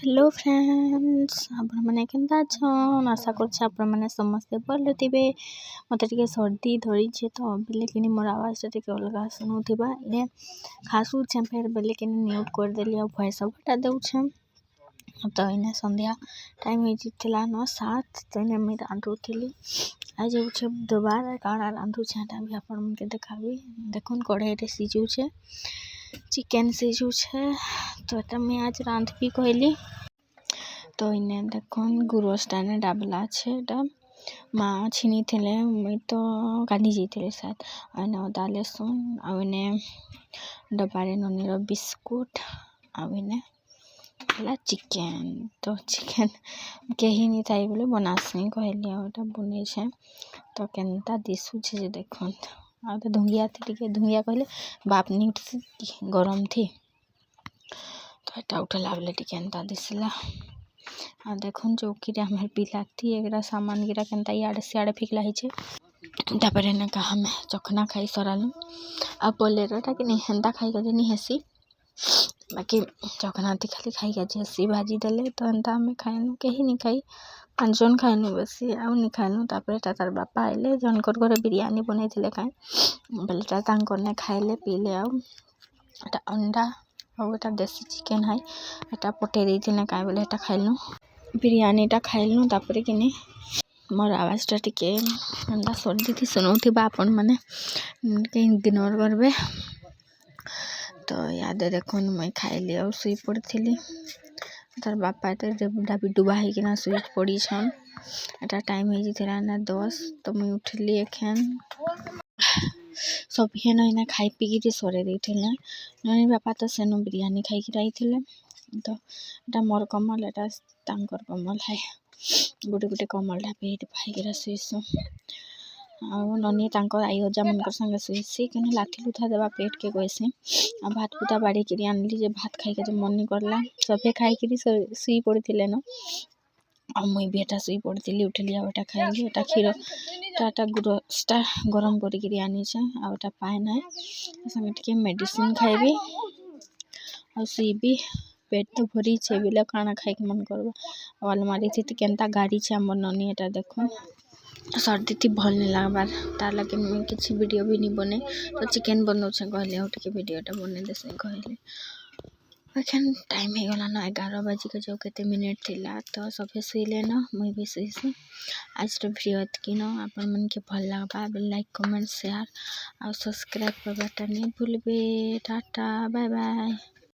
Hello friends आपने केनता छन आशा करछे आपने समस्ते भल थिबे। मते टिके सर्दी धरी छे तो लेकिन मोर आवाज टिके अलगा सुनुथिबा इने खासु छे फेर लेकिन म्यूट कर देली आ वॉइस हटा दउ छे। तो इने संध्या टाइम ही थिला न 7 तो इने मैं रांधुथिली आज छे दोबारा काଣା रांधु छे भी आपन मन के देखाबी। देखुन कढ़ाई रे सिजु छे चिकन सिजु छे तो एटा मैं आज रांधबी कहली। तो इने देखुन गुरोस्टाने डाबला छे एटा माँ छिनी थिले मैं तो गांधी जाइथिले शायद आने अदा लहसुन आने डब्बारे ननीर बिस्कुट आने ला चिकन। तो चिकन केही नहीं थाई बोले बनासनी कहली आटा बनै छे तो केनता दिसु छे जे देखुन आ तो धुंगिया थी टिके धुंगिया कहले बाप नहीं उठसी गरम थी तो एटा उठला बोले टिके केनता दिसला आ देखुन चौकी रे हमर पिला थी एकरा सामान गिरा केनता याड सियाड फिकला ही छे। तापरे ने कहा मैं चखना खाई सरालु आ बोलेरोटा कि नहीं हेंता खाई गजे नहीं हेसी बाकी चखना थी खाली खाई गजे हसी भाजी देले तो हेंता में खाइनु केही नहीं खाई पांचजन खाइनु बसी आउ नहीं खाइनु। तापरे तार बापा आइले जनकर घरे बिरयानी बनैथिले खाई बेलटा तांकर ने खाइले पीले आउ एटा अंडा और एटा देसी चिकन है एटा पटे देथिले काई बोले एटा खाइलु बिरयानी टा खाइलु। तापरे किनी मोर आवाज टा टिके अंडा सर्दी थी सुनौथिबा आपन माने के इग्नोर करबे। तो याद देखुन मैं खाइली और सुई पड़थिली तार बापा एटा डाबी डुबा ही किना सुई पड़ी छन एटा टाइम ही जिथिला ना 10 तो मैं उठली एखन सब हे ना खाई पी के सरे देथिले ननी बापा तो सेनो बिरयानी खाई के आइथिले। तो एटा मोर कमल एटा तांकर कमल है गोटे गोटे कमल ढा पेट भाई के सुइसु आ ननी तांकर आई हजा मन कर संगे सुइसी कने लाठी लुथा देबा पेट के कोइसे आ भात पुता बाड़ी के आनली जे भात खाई के जे मन नहीं करला सबे खाई के सुई पड़थिले न आ मुई भी एटा सुई पड़थिली उठली आ एटा खाइली एटा खीर टाटा गुरोस्टा गरम करी के आनी छे आ एटा पाइन है संगे टिके मेडिसिन खाइबी आ सुई भी पेट तो भरी छे बिला खाना खाई के मन करबा अलमारी थी केनता गाड़ी छे हमर ननी एटा देखुन सर्दी थी भल नहीं लागबार तार लगे मैं किसी वीडियो भी नहीं बने तो चिकन बनौ छे कहले उठ के वीडियोटा बने देसे कहले एखन टाइम ही गला ना 11 बजे के जो केते मिनट थिला तो सबे सुइले न मुई भी सुइसी आज तो वीडियो की न आपन मन के भल लागबा लाइक कमेंट शेयर और सब्सक्राइब करबाटा नहीं भूलबे। Tata bye bye.